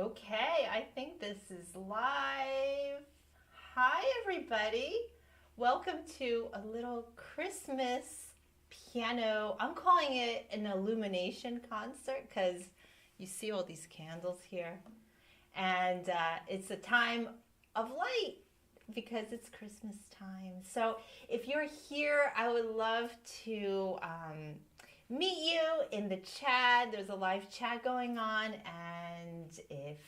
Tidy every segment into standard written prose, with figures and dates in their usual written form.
Okay, I think this is live. Hi, everybody. Welcome to a little Christmas piano. I'm calling it an Illumination concert because you see all these candles here. And it's a time of light because it's Christmas time. So if you're here, I would love to meet you in the chat. There's a live chat going on, and if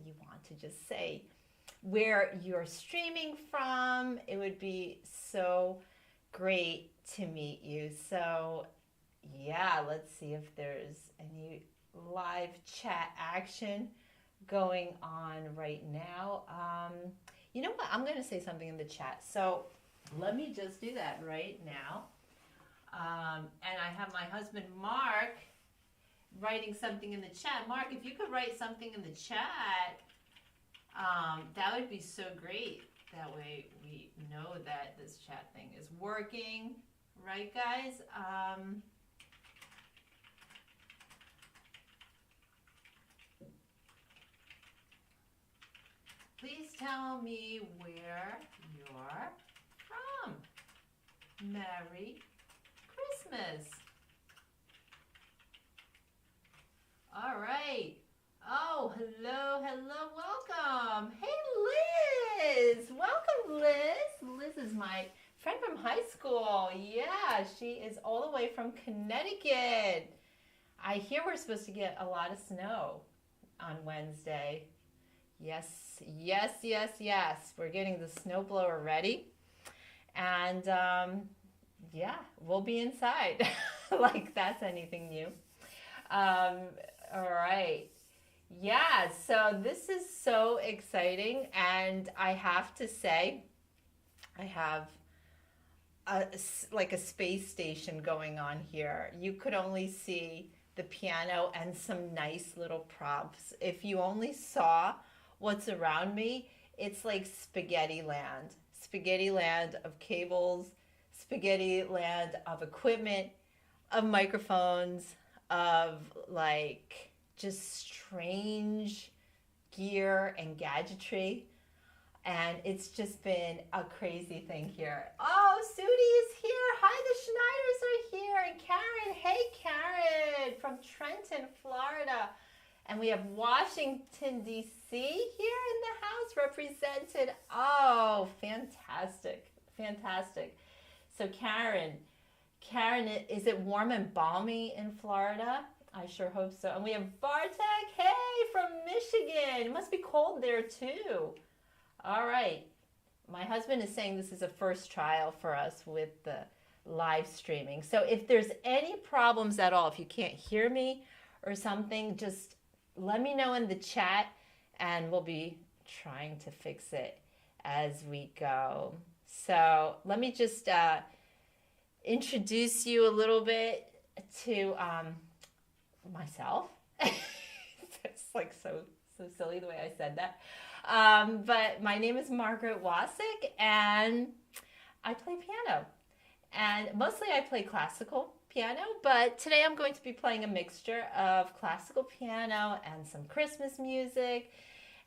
you want to just say where you're streaming from, it would be so great to meet you. So yeah, let's see if there's any live chat action going on right now. You know what? I'm going to say something in the chat. So let me just do that right now. And I have my husband, Mark, writing something in the chat. Mark, if you could write something in the chat, that would be so great. That way we know that this chat thing is working. Right, guys? Please tell me where you're from. Merry Christmas. All right. Oh, hello, welcome. Hey, Liz. Welcome, Liz. Liz is my friend from high school. Yeah, she is all the way from Connecticut. I hear we're supposed to get a lot of snow on Wednesday. Yes. We're getting the snowblower ready. And yeah, we'll be inside like that's anything new. All right. Yeah, so this is so exciting. And I have to say, I have like a space station going on here. You could only see the piano and some nice little props. If you only saw what's around me, it's like spaghetti land of cables, spaghetti land of equipment, of microphones, of like just strange gear and gadgetry. And it's just been a crazy thing here. Oh, Sudie is here. Hi, the Schneiders are here. And Karen, hey Karen, from Trenton, Florida. And we have Washington, D.C. here in the house represented. Oh, fantastic. So Karen, is it warm and balmy in Florida? I sure hope so. And we have Bartek, hey, from Michigan. It must be cold there too. All right. My husband is saying this is a first trial for us with the live streaming. So if there's any problems at all, if you can't hear me or something, just let me know in the chat and we'll be trying to fix it as we go. So let me just introduce you a little bit to myself. It's like so silly the way I said that. But my name is Margaret Wasik and I play piano. And mostly I play classical piano, but today I'm going to be playing a mixture of classical piano and some Christmas music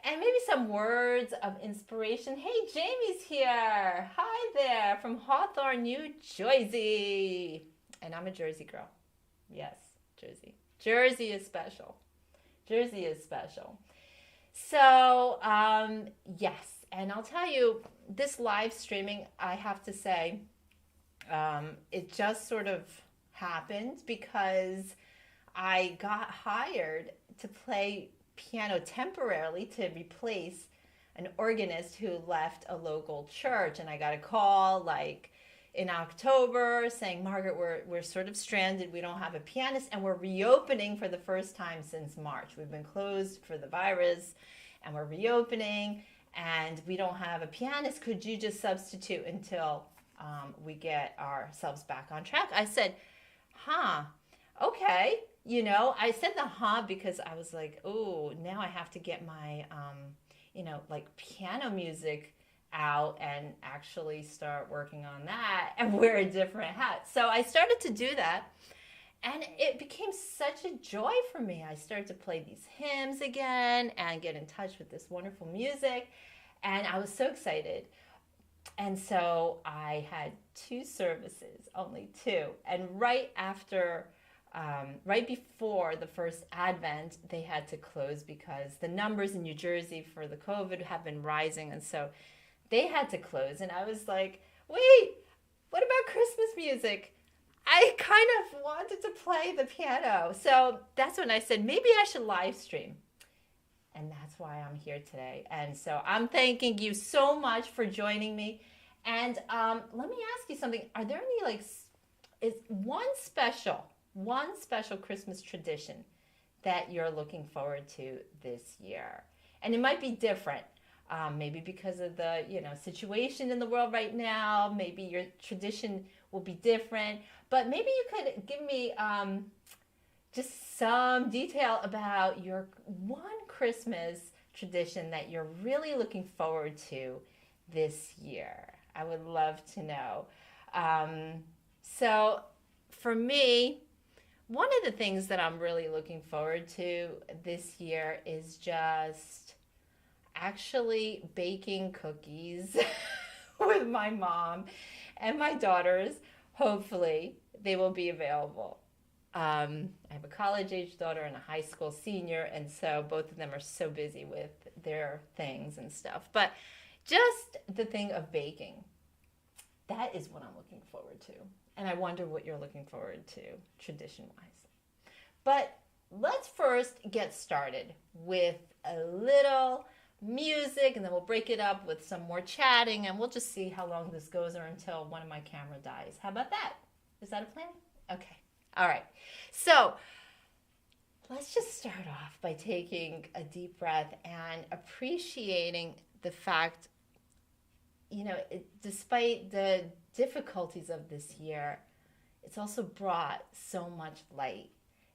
and maybe some words of inspiration. Hey, Jamie's here. Hi there from Hawthorne, New Jersey. And I'm a Jersey girl. Yes, Jersey. Jersey is special. So, yes, and I'll tell you, this live streaming, I have to say, it just sort of happened because I got hired to play piano temporarily to replace an organist who left a local church. And I got a call like in October saying, Margaret, we're sort of stranded. We don't have a pianist and we're reopening for the first time since March. We've been closed for the virus and we're reopening and we don't have a pianist. Could you just substitute until we get ourselves back on track? I said, okay. I said the because I was like, oh, now I have to get my, like piano music out and actually start working on that and wear a different hat. So I started to do that. And it became such a joy for me. I started to play these hymns again and get in touch with this wonderful music. And I was so excited. And so I had 2 services, only 2. And right before the first Advent, they had to close because the numbers in New Jersey for the COVID have been rising. And so they had to close. And I was like, wait, what about Christmas music? I kind of wanted to play the piano. So that's when I said, maybe I should live stream. And that's why I'm here today. And so I'm thanking you so much for joining me. And let me ask you something. Are there any is one special Christmas tradition that you're looking forward to this year? And it might be different. Maybe because of the situation in the world right now. Maybe your tradition will be different. But maybe you could give me just some detail about your one Christmas tradition that you're really looking forward to this year. I would love to know. So for me, one of the things that I'm really looking forward to this year is just actually baking cookies with my mom and my daughters. Hopefully they will be available. I have a college-age daughter and a high school senior, and so both of them are so busy with their things and stuff. But just the thing of baking, that is what I'm looking forward to. And I wonder what you're looking forward to tradition-wise. But let's first get started with a little music, and then we'll break it up with some more chatting, and we'll just see how long this goes or until one of my camera dies. How about that? Is that a plan? Okay. All right. So let's just start off by taking a deep breath and appreciating the fact, despite the difficulties of this year, it's also brought so much light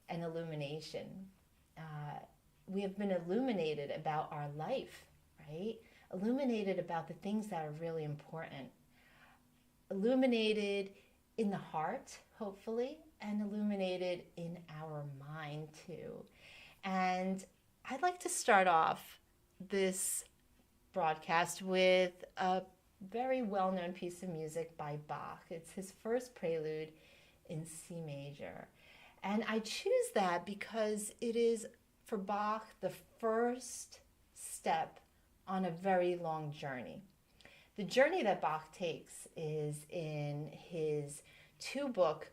and illumination. We have been illuminated about our life, right? Illuminated about the things that are really important. Illuminated in the heart, hopefully, and illuminated in our mind too. And I'd like to start off this broadcast with a very well-known piece of music by Bach. It's his first prelude in C major. And I choose that because it is, for Bach, the first step on a very long journey. The journey that Bach takes is in his 2-book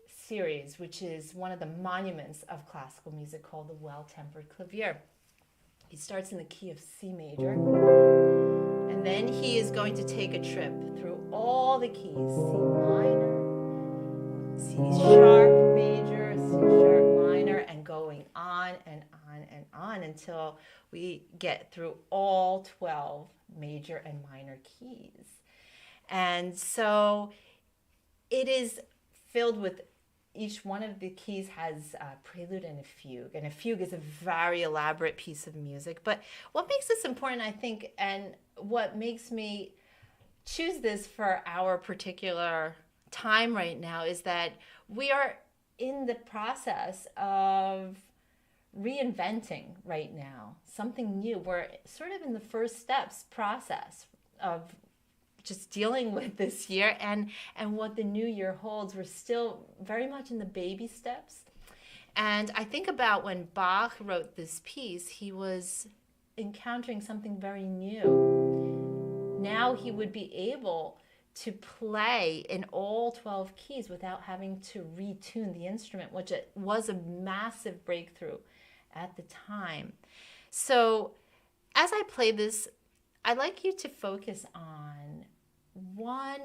series, which is one of the monuments of classical music called the Well-Tempered Clavier. He starts in the key of C major, and then he is going to take a trip through all the keys: C minor, C sharp major, C sharp minor, and going on and on and on until we get through all 12 major and minor keys. And so it is filled with, each one of the keys has a prelude and a fugue. And a fugue is a very elaborate piece of music. But what makes this important, I think, and what makes me choose this for our particular time right now, is that we are in the process of reinventing right now something new. We're sort of in the first steps process of just dealing with this year and what the new year holds. We're still very much in the baby steps. And I think about when Bach wrote this piece, he was encountering something very new. Now he would be able to play in all 12 keys without having to retune the instrument, which it was a massive breakthrough at the time. So as I play this, I'd like you to focus on one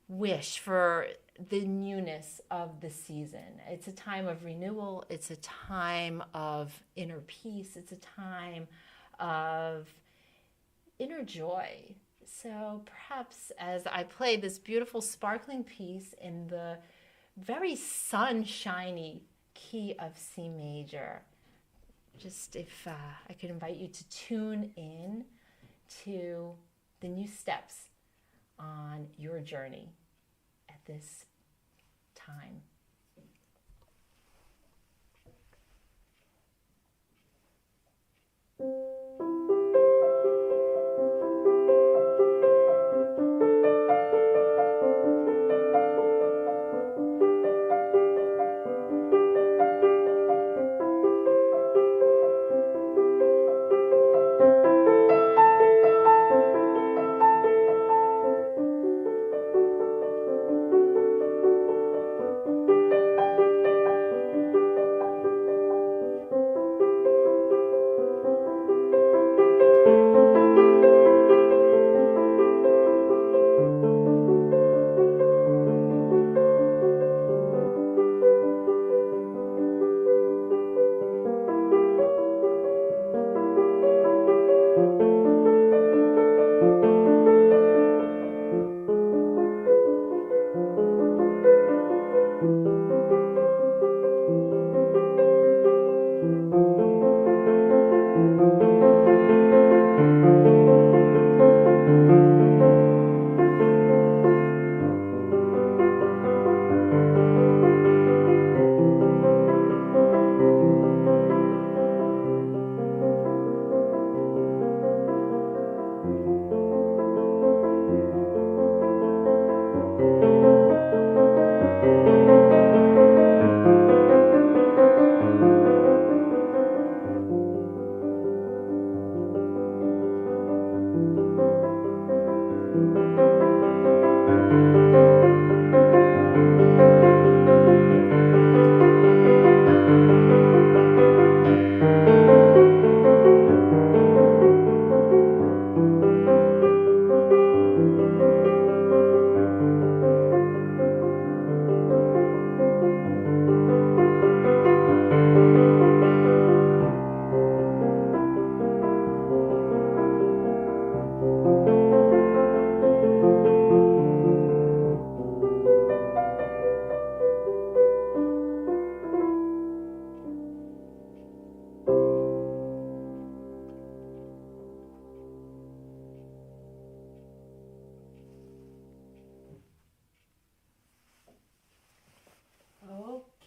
wish for the newness of the season. It's a time of renewal. It's a time of inner peace. It's a time of inner joy. So perhaps as I play this beautiful sparkling piece in the very sunshiny key of C major, just if I could invite you to tune in to the new steps on your journey at this time.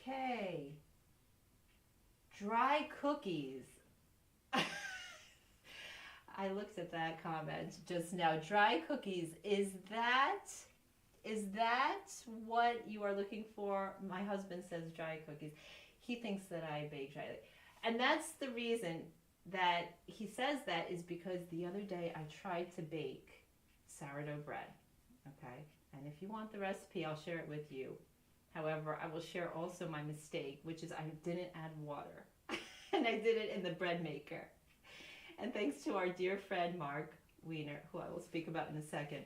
Okay. Dry cookies. I looked at that comment just now. Dry cookies. Is that what you are looking for? My husband says dry cookies. He thinks that I bake dry. And that's the reason that he says that is because the other day I tried to bake sourdough bread. Okay? And if you want the recipe, I'll share it with you. However, I will share also my mistake, which is I didn't add water. And I did it in the bread maker. And thanks to our dear friend Mark Wiener, who I will speak about in a second,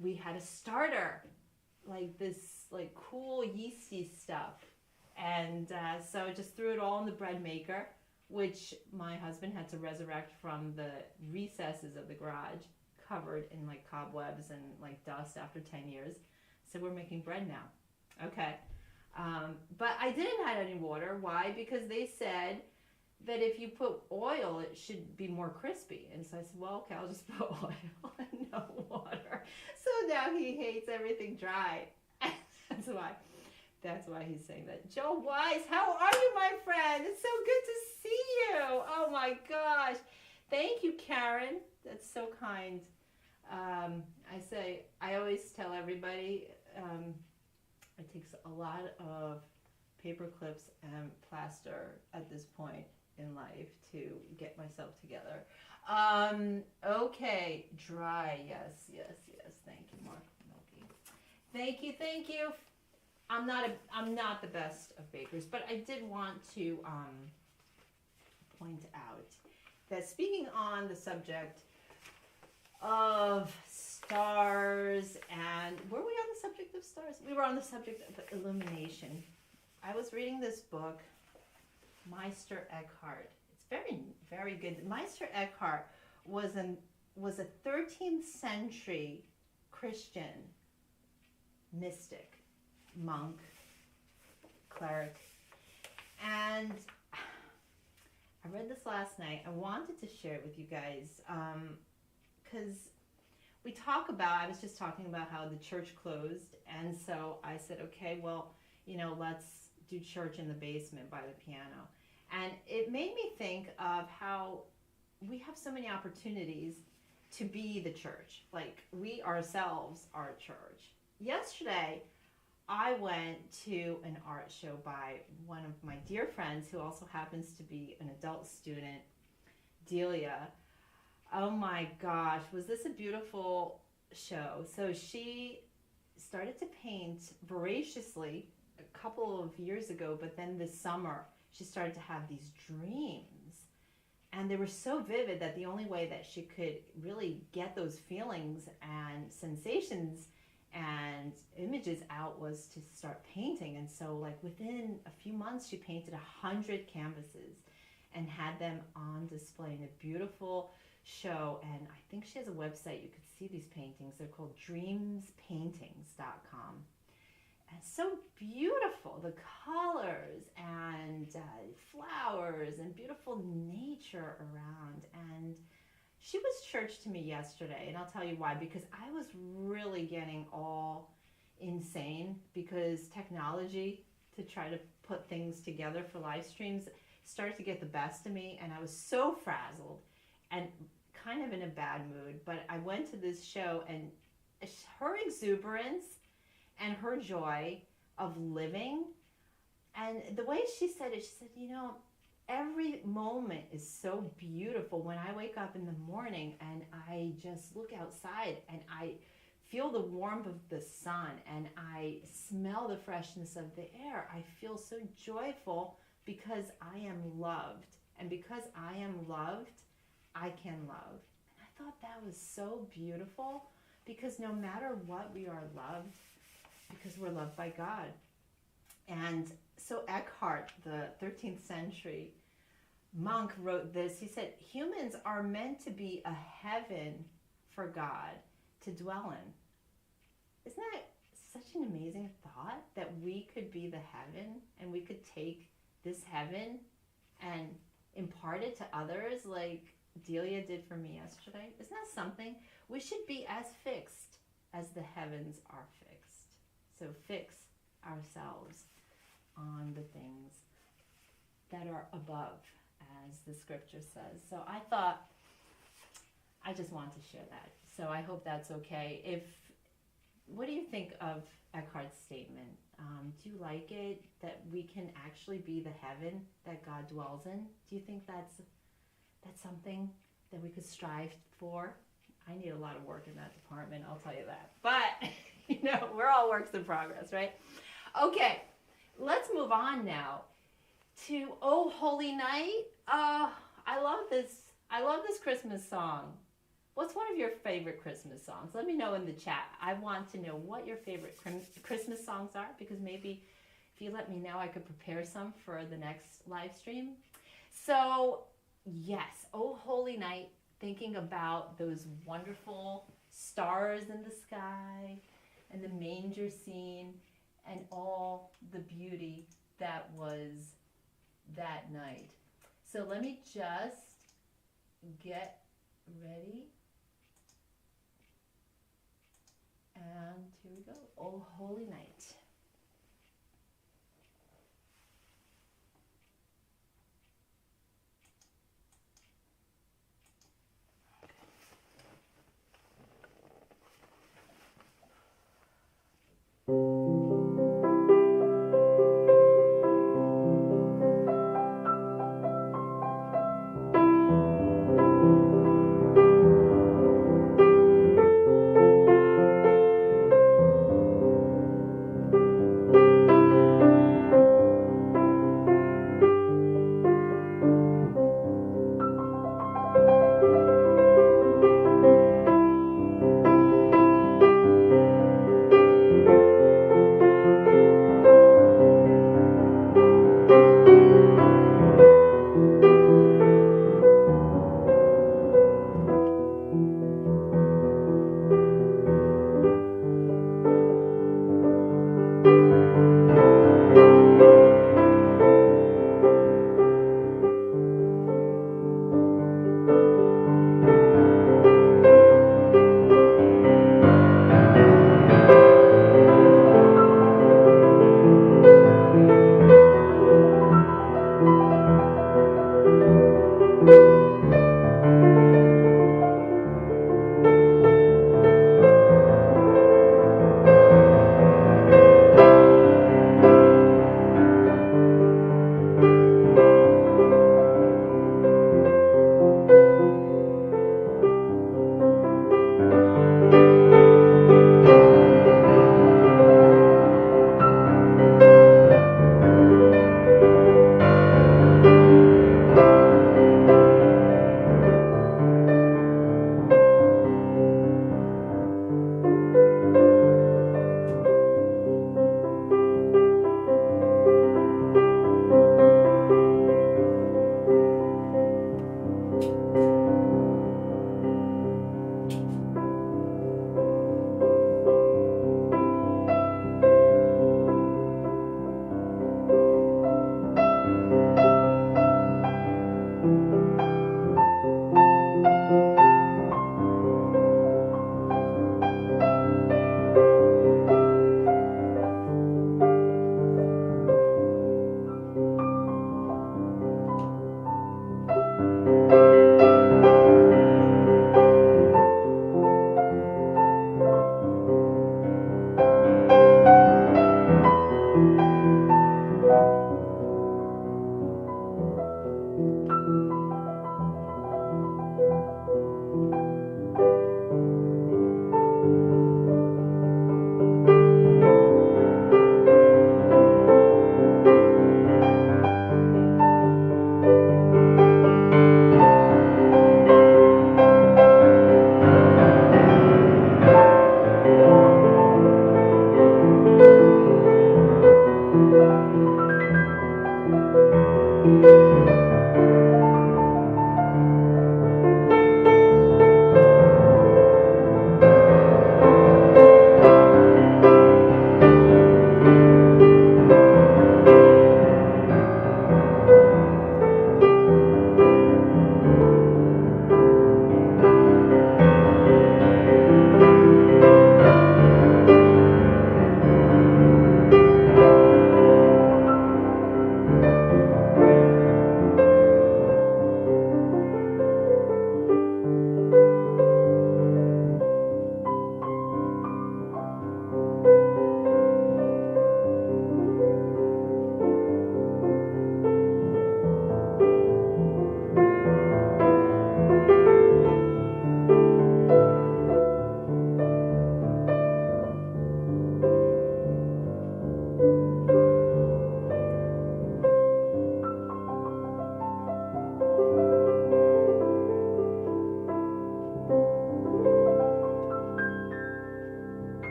we had a starter, like this like cool yeasty stuff. And so I just threw it all in the bread maker, which my husband had to resurrect from the recesses of the garage, covered in like cobwebs and like dust after 10 years. So we're making bread now. Okay. But I didn't add any water. Why? Because they said that if you put oil, it should be more crispy. And so I said, well, okay, I'll just put oil and no water. So now he hates everything dry. That's why he's saying that. Joe Wise, how are you, my friend? It's so good to see you. Oh my gosh. Thank you, Karen. That's so kind. I always tell everybody, it takes a lot of paper clips and plaster at this point in life to get myself together. Okay, dry. Yes. Thank you, Mark Milky. Thank you. I'm not the best of bakers, but I did want to point out that speaking on the subject of stars, and were we on the subject of stars? We were on the subject of illumination. I was reading this book, Meister Eckhart. It's very, very good. Meister Eckhart was a 13th century Christian mystic, monk, cleric, and I read this last night. I wanted to share it with you guys because we talk about, I was just talking about how the church closed. And so I said, okay, well, let's do church in the basement by the piano. And it made me think of how we have so many opportunities to be the church. Like, we ourselves are church. Yesterday, I went to an art show by one of my dear friends who also happens to be an adult student, Delia. Oh my gosh, was this a beautiful show? So she started to paint voraciously a couple of years ago, but then this summer she started to have these dreams. And they were so vivid that the only way that she could really get those feelings and sensations and images out was to start painting. And so, like, within a few months, she painted 100 canvases and had them on display in a beautiful show. And I think she has a website. You could see these paintings. They're called dreamspaintings.com. And so beautiful, the colors and flowers and beautiful nature around. And she was church to me yesterday, and I'll tell you why. Because I was really getting all insane because technology to try to put things together for live streams started to get the best of me, and I was so frazzled and kind of in a bad mood. But I went to this show, and her exuberance and her joy of living, and the way she said it, she said, every moment is so beautiful. When I wake up in the morning and I just look outside and I feel the warmth of the sun and I smell the freshness of the air, I feel so joyful because I am loved. And because I am loved, I can love. And I thought that was so beautiful, because no matter what, we are loved because we're loved by God. And so Eckhart, the 13th century monk, wrote this. He said, humans are meant to be a heaven for God to dwell in. Isn't that such an amazing thought, that we could be the heaven and we could take this heaven and impart it to others like Delia did for me yesterday? Isn't that something? We should be as fixed as the heavens are fixed. So fix ourselves on the things that are above, as the scripture says. So I thought, I just want to share that. So I hope that's okay. What do you think of Eckhart's statement? Do you like it, that we can actually be the heaven that God dwells in? Do you think that's something that we could strive for? I need a lot of work in that department, I'll tell you that. But, we're all works in progress, right? Okay, let's move on now to Oh Holy Night. I love this Christmas song. What's one of your favorite Christmas songs? Let me know in the chat. I want to know what your favorite Christmas songs are, because maybe if you let me know, I could prepare some for the next live stream. So, yes, Oh Holy Night, thinking about those wonderful stars in the sky and the manger scene and all the beauty that was that night. So let me just get ready. And here we go. Oh Holy Night.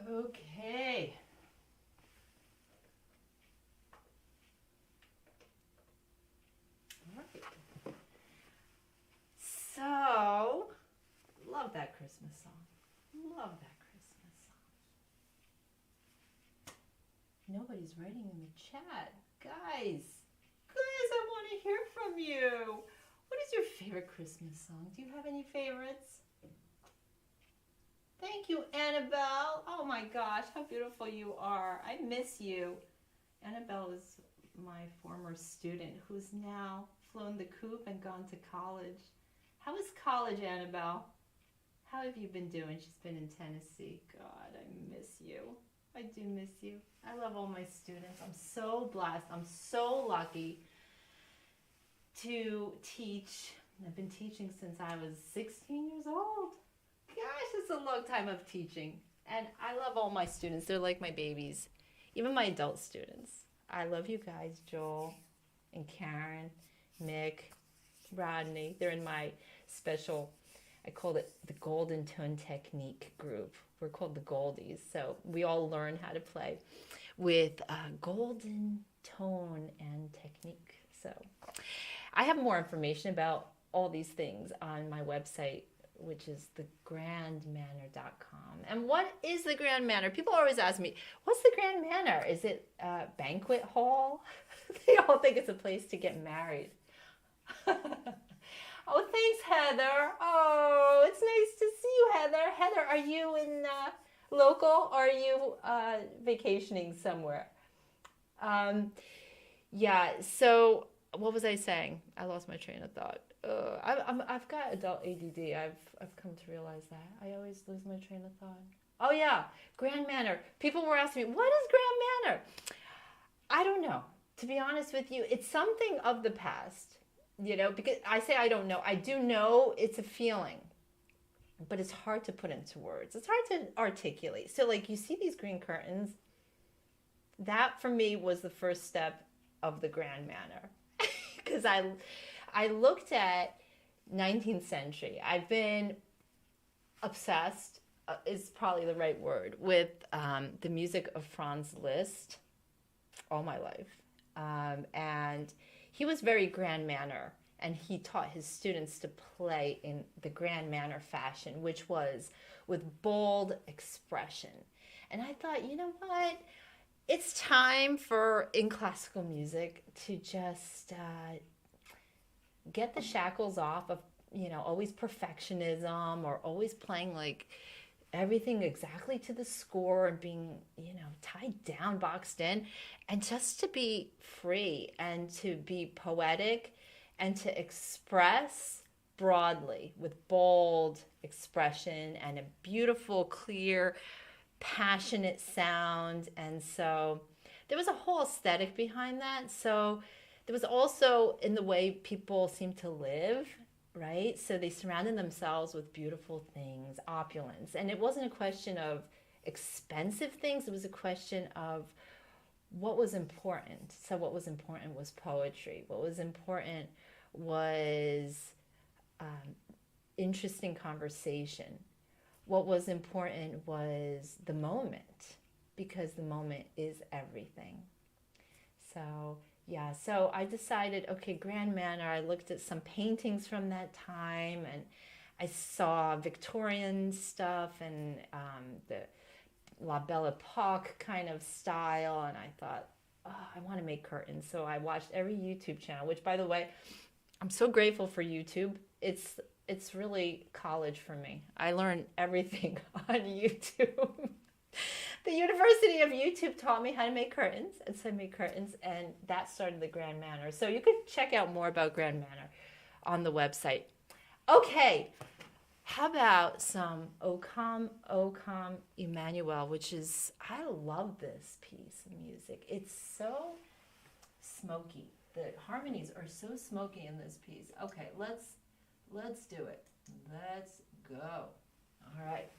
Okay. All right. So, love that Christmas song. Love that Christmas song. Nobody's writing in the chat. Guys, I want to hear from you. What is your favorite Christmas song? Do you have any favorites? Thank you, Annabelle. Oh my gosh, how beautiful you are. I miss you. Annabelle is my former student who's now flown the coop and gone to college. How is college, Annabelle? How have you been doing? She's been in Tennessee. God, I miss you. I do miss you. I love all my students. I'm so blessed. I'm so lucky to teach. I've been teaching since I was 16 years old. Gosh, it's a long time of teaching. And I love all my students. They're like my babies. Even my adult students. I love you guys, Joel and Karen, Mick, Rodney. They're in my special, I called it the Golden Tone Technique group. We're called the Goldies. So we all learn how to play with golden tone and technique. So I have more information about all these things on my website, which is thegrandmanor.com. And what is the Grand Manor? People always ask me, what's the Grand Manor? Is it a banquet hall? They all think it's a place to get married. Oh, thanks, Heather. Oh, it's nice to see you, Heather. Heather, are you in local or are you vacationing somewhere? Yeah, so what was I saying? I lost my train of thought. I've got adult ADD. I've come to realize that. I always lose my train of thought. Oh yeah, Grand Manor. People were asking me, what is Grand Manor? I don't know. To be honest with you, it's something of the past. You know, because I say I don't know. I do know it's a feeling, but it's hard to put into words. It's hard to articulate. So like you see these green curtains, that for me was the first step of the Grand Manor. Because I looked at 19th century. I've been obsessed, is probably the right word, with the music of Franz Liszt all my life. And he was very Grand Manor, and he taught his students to play in the Grand Manor fashion, which was with bold expression. And I thought, you know what? It's time for, in classical music, to just get the shackles off of, you know, always perfectionism or always playing like everything exactly to the score and being, you know, tied down, boxed in, and just to be free and to be poetic and to express broadly with bold expression and a beautiful, clear, passionate sound. And so there was a whole aesthetic behind that. So there was also in the way people seem to live, right? So they surrounded themselves with beautiful things, opulence. And it wasn't a question of expensive things. It was a question of what was important. So what was important was poetry. What was important was interesting conversation. What was important was the moment, because the moment is everything. So yeah, so I decided, okay, Grand Manor, I looked at some paintings from that time, and I saw Victorian stuff and the La Belle Epoque kind of style, and I thought, oh, I want to make curtains. So I watched every YouTube channel, which, by the way, I'm so grateful for YouTube. It's really college for me. I learned everything on YouTube. The University of YouTube taught me how to make curtains, and so I made curtains, and that started the Grand Manor. So you can check out more about Grand Manor on the website. Okay, how about some O Come, Emmanuel, which is, I love this piece of music. It's so smoky. The harmonies are so smoky in this piece. Okay, let's do it. Let's go. All right.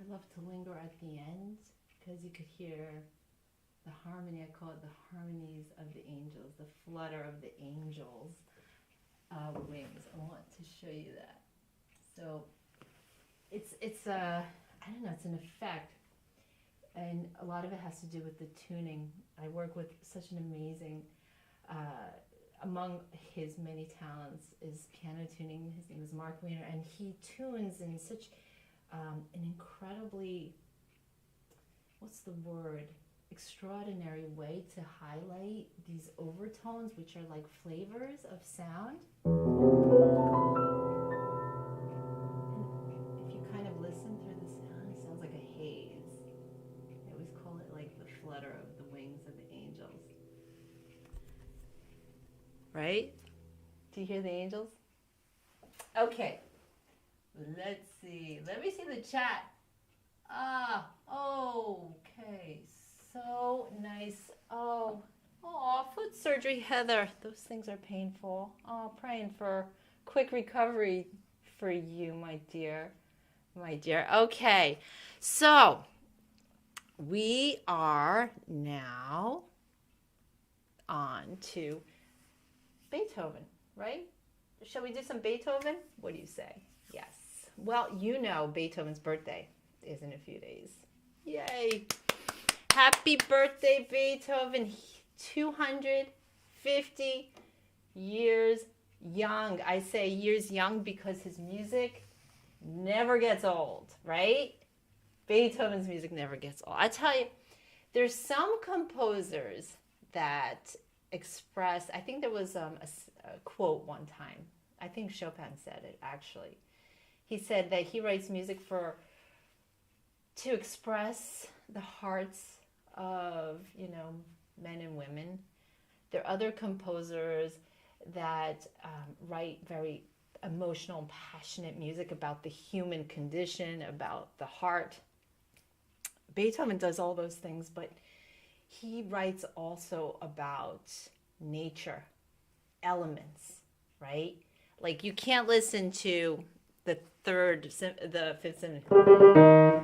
I love to linger at the end because you could hear the harmony. I call it the harmonies of the angels, the flutter of the angels' wings. I want to show you that. So it's I don't know, it's an effect, and a lot of it has to do with the tuning. I work with such an amazing, among his many talents is piano tuning. His name is Mark Wiener, and he tunes in such an incredibly, what's the word, extraordinary way to highlight these overtones, which are like flavors of sound. And if you kind of listen through the sound, it sounds like a haze. I always call it like the flutter of the wings of the angels. Right? Do you hear the angels? Okay. Let's see. Let me see the chat. Okay. So nice. Oh, foot surgery, Heather. Those things are painful. Oh, praying for quick recovery for you, my dear. My dear. Okay. So we are now on to Beethoven, right? Shall we do some Beethoven? What do you say? Yes. Well, you know Beethoven's birthday is in a few days. Yay. Happy birthday, Beethoven. 250 years young. I say years young because his music never gets old, right? Beethoven's music never gets old. I tell you, there's some composers that express, I think there was a quote one time. I think Chopin said it, actually. He said that he writes music to express the hearts of, men and women. There are other composers that write very emotional and passionate music about the human condition, about the heart. Beethoven does all those things, but he writes also about nature, elements, right? Like you can't listen to the fifth symphony,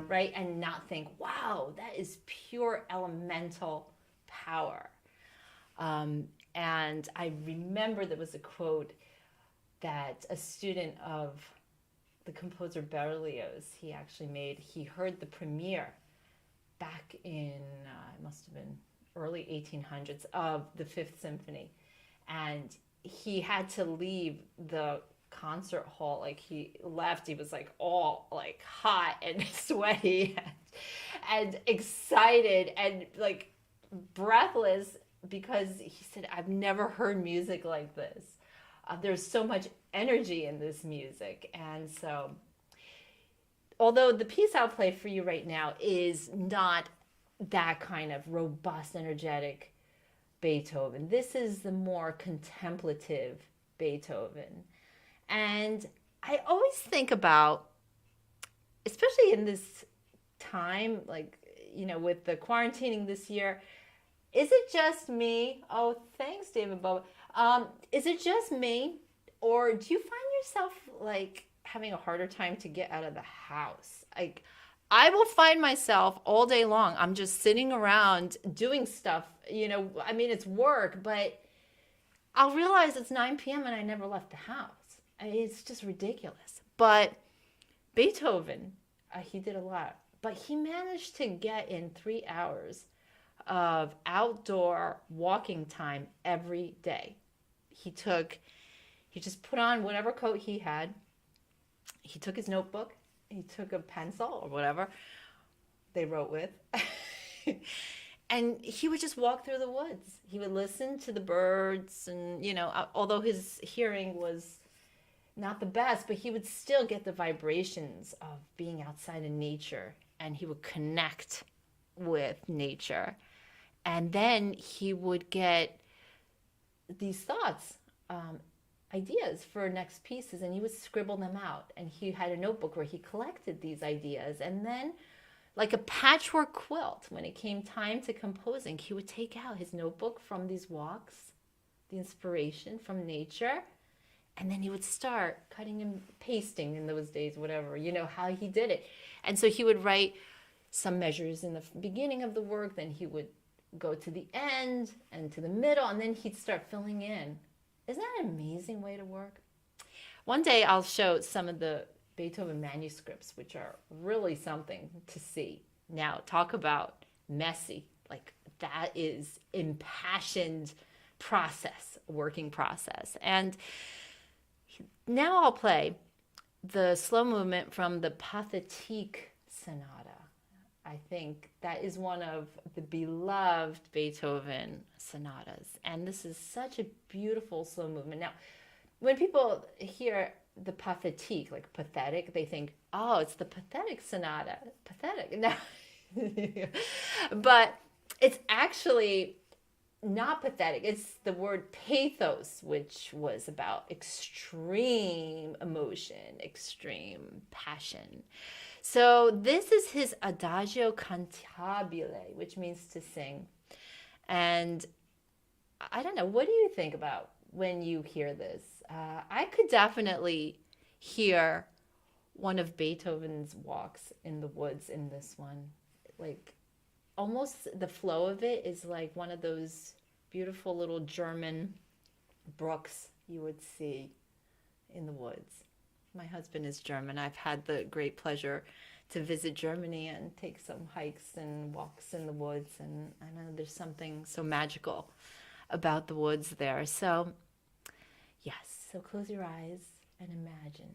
right, and not think, wow, that is pure elemental power. And I remember there was a quote that a student of the composer Berlioz, he heard the premiere back in, it must have been early 1800s, of the Fifth Symphony. And he had to leave the concert hall. Like he left, he was like all like hot and sweaty and excited and like breathless because he said, I've never heard music like this. There's so much energy in this music. And so, although the piece I'll play for you right now is not that kind of robust, energetic Beethoven, this is the more contemplative Beethoven. And I always think about, especially in this time, like, with the quarantining this year, is it just me? Oh, thanks, David Boba. Is it just me? Or do you find yourself like having a harder time to get out of the house? Like, I will find myself all day long. I'm just sitting around doing stuff, it's work, but I'll realize it's 9 p.m. and I never left the house. It's just ridiculous. But Beethoven, he did a lot, but he managed to get in 3 hours of outdoor walking time every day. He just put on whatever coat he had. He took his notebook. He took a pencil or whatever they wrote with. And he would just walk through the woods. He would listen to the birds and, although his hearing was not the best, but he would still get the vibrations of being outside in nature, and he would connect with nature. And then he would get these thoughts, ideas for next pieces, and he would scribble them out. And he had a notebook where he collected these ideas. And then, like a patchwork quilt, when it came time to composing, he would take out his notebook from these walks, the inspiration from nature, And then he would start cutting and pasting in those days, whatever, how he did it. And so he would write some measures in the beginning of the work, then he would go to the end and to the middle, and then he'd start filling in. Isn't that an amazing way to work? One day I'll show some of the Beethoven manuscripts, which are really something to see. Now, talk about messy. Like, that is impassioned process, working process. And now I'll play the slow movement from the Pathetique Sonata. I think that is one of the beloved Beethoven sonatas. And this is such a beautiful slow movement. Now, when people hear the Pathetique, like pathetic, they think, oh, it's the Pathetic Sonata. Pathetic. No. But it's actually not pathetic. It's the word pathos, which was about extreme emotion, extreme passion. So this is his Adagio Cantabile, which means to sing. And I don't know, what do you think about when you hear this? I could definitely hear one of Beethoven's walks in the woods in this one. Like, almost the flow of it is like one of those beautiful little German brooks you would see in the woods. My husband is German. I've had the great pleasure to visit Germany and take some hikes and walks in the woods. And I know there's something so magical about the woods there. So, yes, so close your eyes and imagine.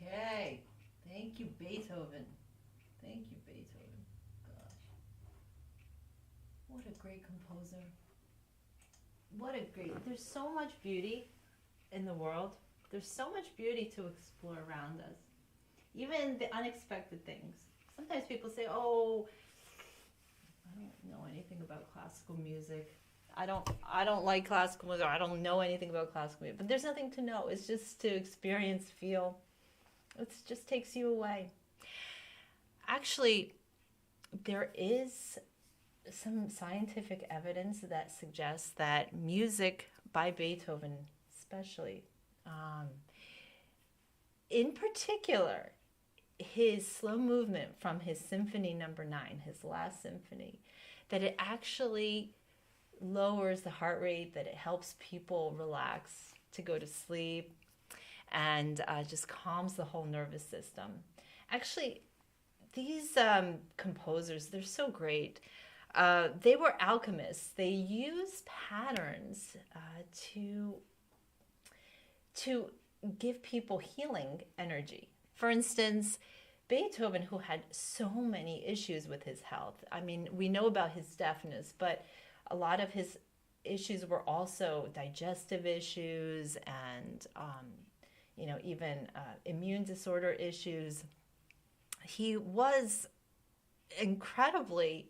Okay. Thank you, Beethoven. Thank you, Beethoven. Gosh. What a great composer. What a great... There's so much beauty in the world. There's so much beauty to explore around us. Even the unexpected things. Sometimes people say, oh, I don't know anything about classical music. I don't like classical music. I don't know anything about classical music. But there's nothing to know. It's just to experience, feel. It just takes you away. Actually, there is some scientific evidence that suggests that music by Beethoven, especially, in particular, his slow movement from his Symphony No. 9, his last symphony, that it actually lowers the heart rate, that it helps people relax, to go to sleep, and just calms the whole nervous system. Actually, these composers, they're so great. They were alchemists. They used patterns to give people healing energy. For instance, Beethoven, who had so many issues with his health. I mean, we know about his deafness, but a lot of his issues were also digestive issues and, even immune disorder issues. He was incredibly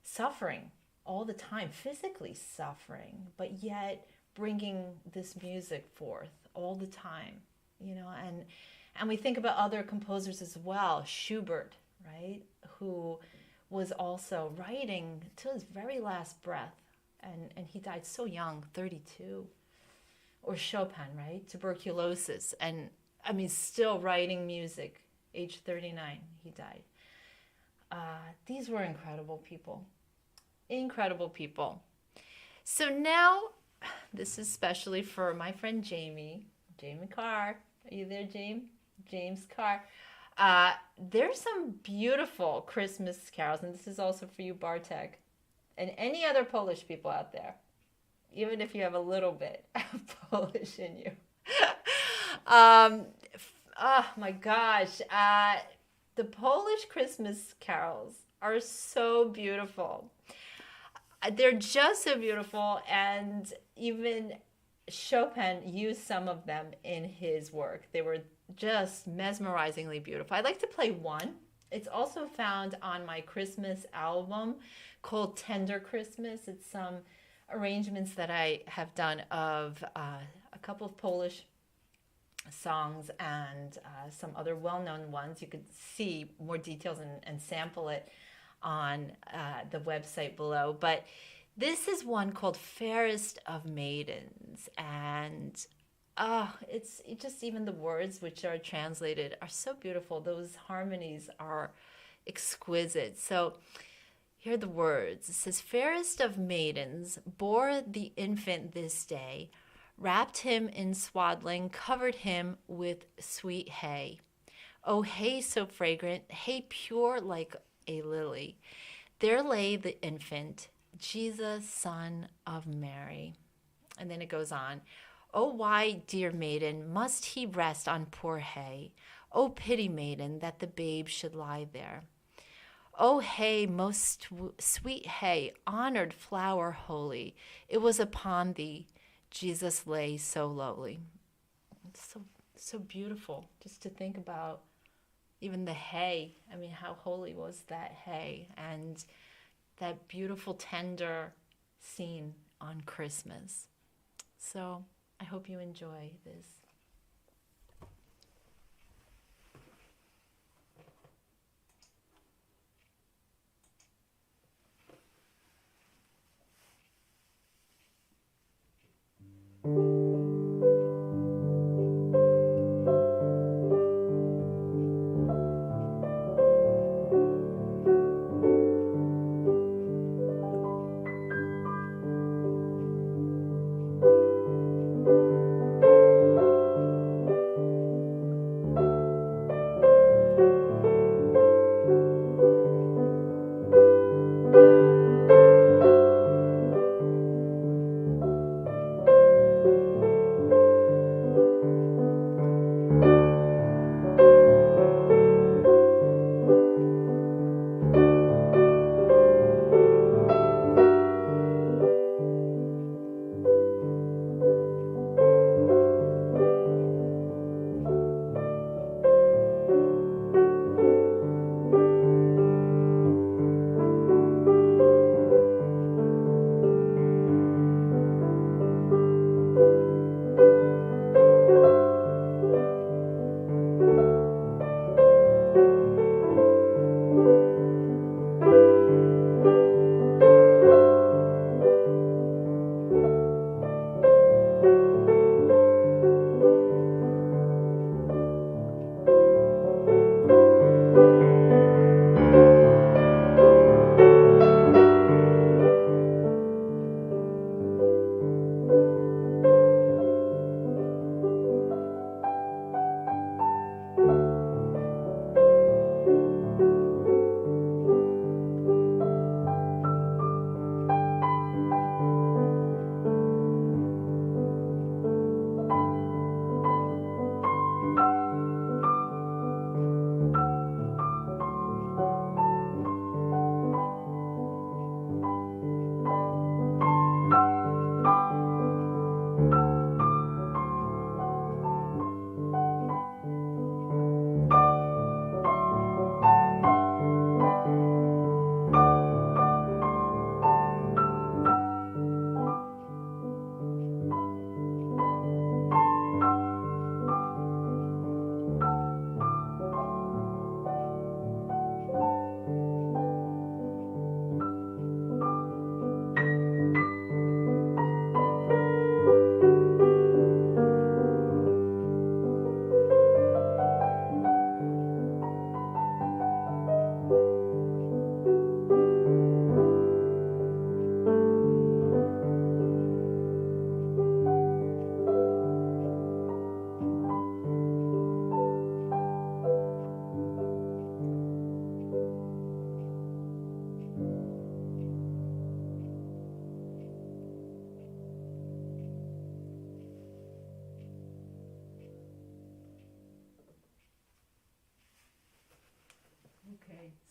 suffering all the time, physically suffering, but yet bringing this music forth all the time, and we think about other composers as well. Schubert, right, who was also writing till his very last breath, and he died so young, 32. Or Chopin, right, tuberculosis, and still writing music, age 39, he died. These were incredible people. Incredible people. So now, this is especially for my friend Jamie Carr. Are you there, James Carr? There's some beautiful Christmas carols, and this is also for you, Bartek, and any other Polish people out there, even if you have a little bit of Polish in you. Oh my gosh. The Polish Christmas carols are so beautiful. They're just so beautiful, and even Chopin used some of them in his work. They were just mesmerizingly beautiful. I'd like to play one. It's also found on my Christmas album called Tender Christmas. It's some arrangements that I have done of a couple of Polish songs and some other well-known ones. You could see more details and sample it on the website below. But this is one called Fairest of Maidens, and it's just, even the words which are translated are so beautiful. Those harmonies are exquisite. So here are the words. It says, Fairest of maidens bore the infant this day, wrapped him in swaddling, covered him with sweet hay. Oh, hay so fragrant, hay pure like a lily. There lay the infant, Jesus, son of Mary. And then it goes on. Oh, why, dear maiden, must he rest on poor hay? Oh, pity, maiden, that the babe should lie there. Oh, hay, most sweet hay, honored flower holy, it was upon thee, Jesus lay so lowly. It's so beautiful just to think about even the hay. How holy was that hay, and that beautiful, tender scene on Christmas. So I hope you enjoy this.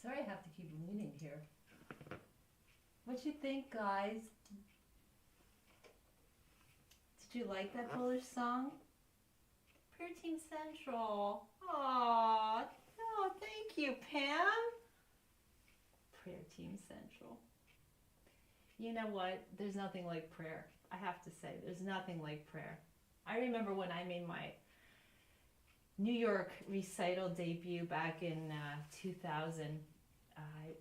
Sorry I have to keep leaning here. What you think, guys? Did you like that Polish song? Prayer Team Central. Aww. Oh, thank you, Pam. Prayer Team Central. You know what? There's nothing like prayer. I have to say, there's nothing like prayer. I remember when I made my New York recital debut back in 2000.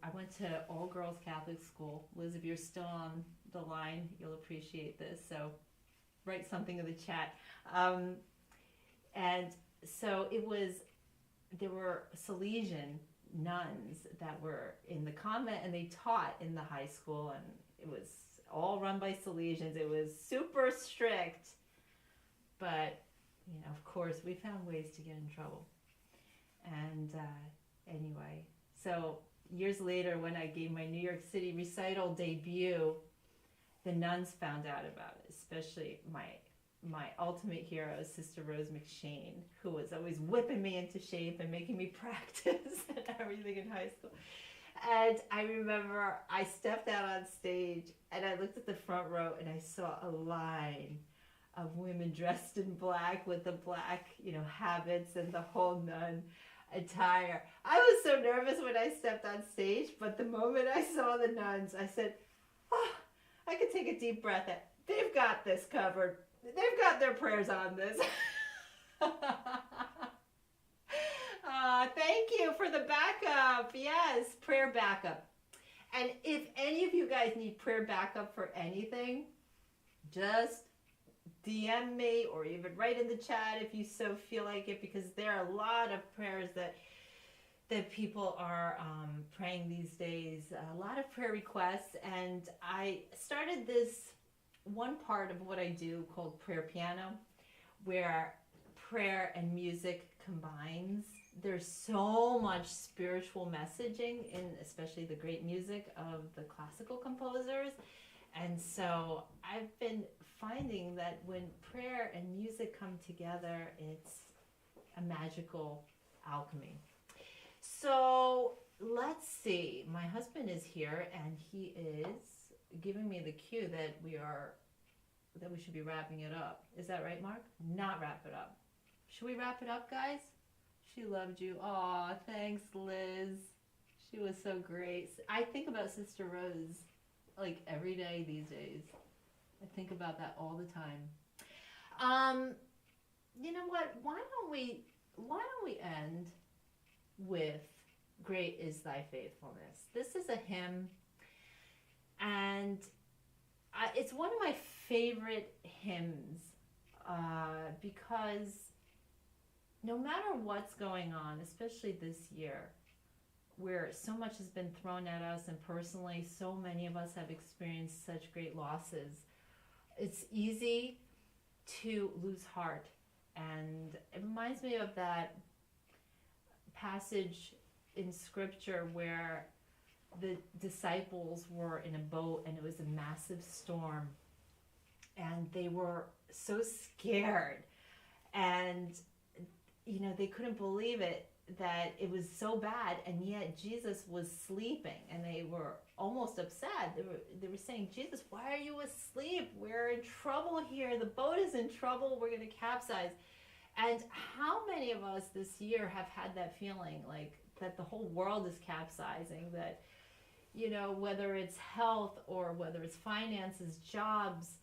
I went to all-girls Catholic school. Liz, if you're still on the line, you'll appreciate this. So write something in the chat. And so there were Salesian nuns that were in the convent, and they taught in the high school, and it was all run by Salesians. It was super strict, but of course, we found ways to get in trouble. And anyway, so years later, when I gave my New York City recital debut, the nuns found out about it, especially my ultimate hero, Sister Rose McShane, who was always whipping me into shape and making me practice and everything in high school. And I remember I stepped out on stage and I looked at the front row and I saw a line of women dressed in black with the black, habits and the whole nun attire. I was so nervous when I stepped on stage, but the moment I saw the nuns, I said, oh, I could take a deep breath. They've got this covered. They've got their prayers on this. Thank you for the backup. Yes, prayer backup. And if any of you guys need prayer backup for anything, just DM me or even write in the chat if you so feel like it, because there are a lot of prayers that people are praying these days, a lot of prayer requests. And I started this one part of what I do called prayer piano, where prayer and music combines. There's so much spiritual messaging in especially the great music of the classical composers. And so I've been finding that when prayer and music come together, it's a magical alchemy. So let's see. My husband is here and he is giving me the cue that we should be wrapping it up. Is that right, Mark? Not wrap it up. Should we wrap it up, guys? She loved you. Aw, thanks, Liz. She was so great. I think about Sister Rose like every day these days. I think about that all the time. You know what? Why don't we end with "Great is Thy Faithfulness"? This is a hymn, and it's one of my favorite hymns because no matter what's going on, especially this year, where so much has been thrown at us, and personally, so many of us have experienced such great losses, it's easy to lose heart. And it reminds me of that passage in Scripture where the disciples were in a boat and it was a massive storm, and they were so scared, and they couldn't believe it, that it was so bad, and yet Jesus was sleeping, and they were almost upset. They were saying, Jesus, why are you asleep? We're in trouble here. The boat is in trouble. We're going to capsize. And how many of us this year have had that feeling, like that the whole world is capsizing, that, whether it's health or whether it's finances, jobs,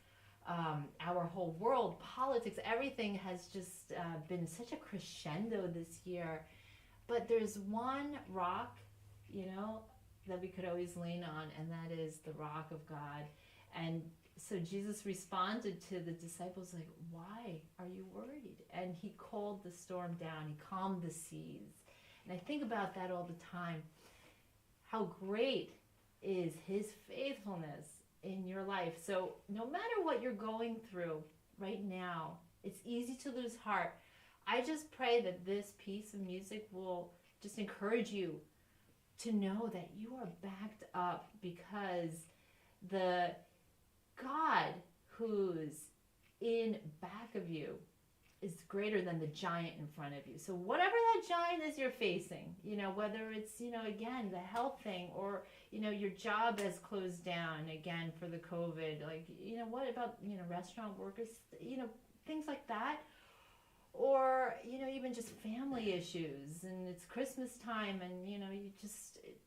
our whole world, politics, everything has just been such a crescendo this year. But there's one rock, that we could always lean on, and that is the rock of God. And so Jesus responded to the disciples like, why are you worried? And he called the storm down. He calmed the seas. And I think about that all the time. How great is his faithfulness in your life. So no matter what you're going through right now, it's easy to lose heart. I just pray that this piece of music will just encourage you to know that you are backed up, because the God who's in back of you is greater than the giant in front of you. So whatever that giant is you're facing, whether it's, again, the health thing, or, your job has closed down again for the COVID, like, what about, restaurant workers, things like that. Or, even just family issues, and it's Christmas time, and,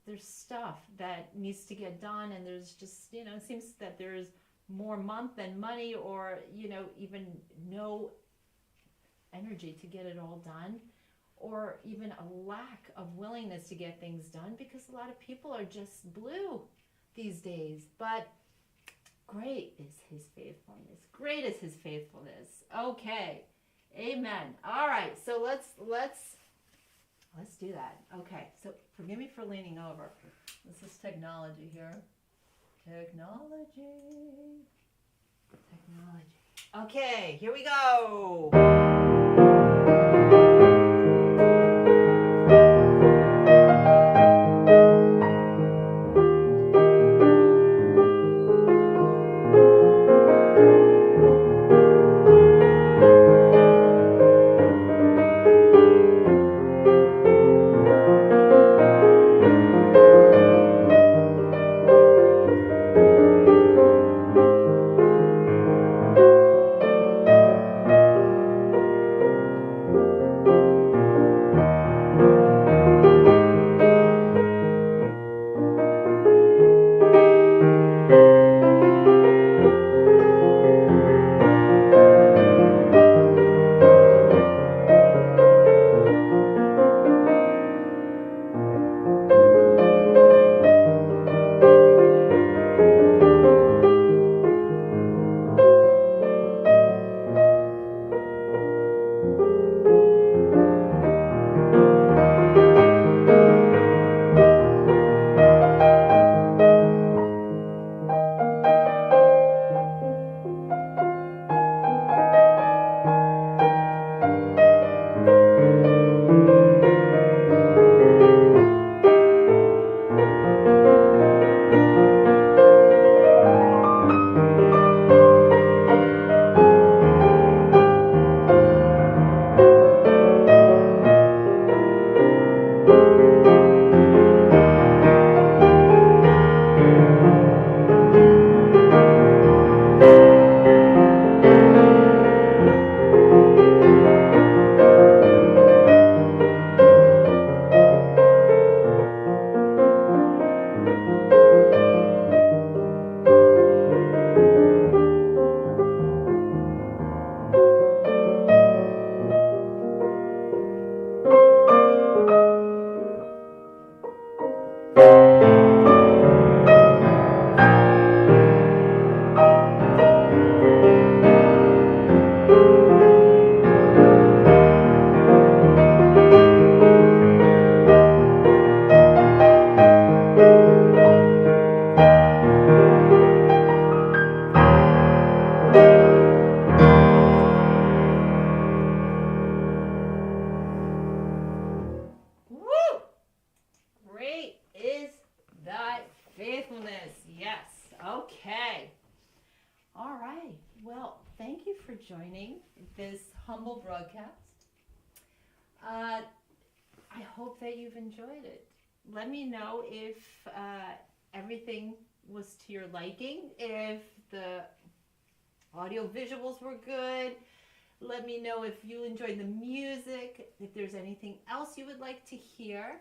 there's stuff that needs to get done, and there's just, it seems that there's more month than money, or, even no energy to get it all done, or even a lack of willingness to get things done, because a lot of people are just blue these days. But great is his faithfulness. Great is his faithfulness. Okay. Amen. All right. So let's do that. Okay. So forgive me for leaning over. This is technology here. Technology. Okay, here we go. Joining this humble broadcast. I hope that you've enjoyed it. Let me know if everything was to your liking, if the audio visuals were good. Let me know if you enjoyed the music, if there's anything else you would like to hear.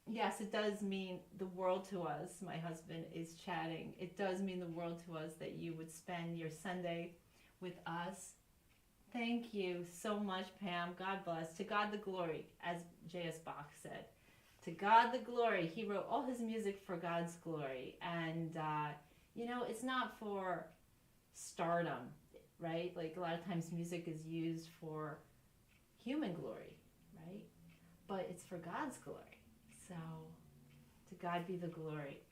Yes, it does mean the world to us. My husband is chatting. It does mean the world to us that you would spend your Sunday with us. Thank you so much, Pam. God bless. To God the glory, as J.S. Bach said. To God the glory. He wrote all his music for God's glory. And, it's not for stardom, right? Like a lot of times music is used for human glory, right? But it's for God's glory. So, to God be the glory.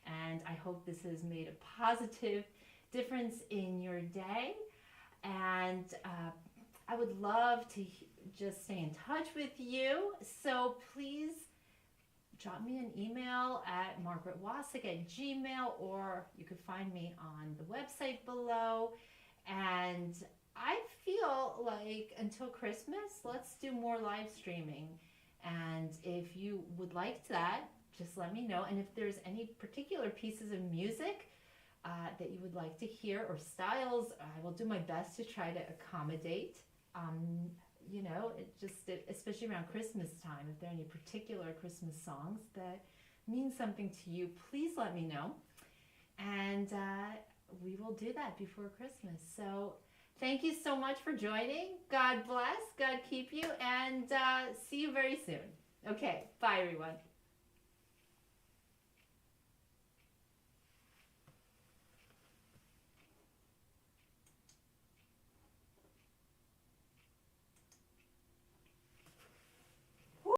And I hope this has made a positive difference in your day. And I would love to just stay in touch with you. So please drop me an email at margaretwasik@gmail.com, or you could find me on the website below. And I feel like until Christmas, let's do more live streaming. And if you would like that, just let me know. And if there's any particular pieces of music that you would like to hear or styles, I will do my best to try to accommodate. You know, especially around Christmas time, if there are any particular Christmas songs that mean something to you, please let me know. And we will do that before Christmas. So thank you so much for joining. God bless, God keep you, and see you very soon. Okay, bye everyone.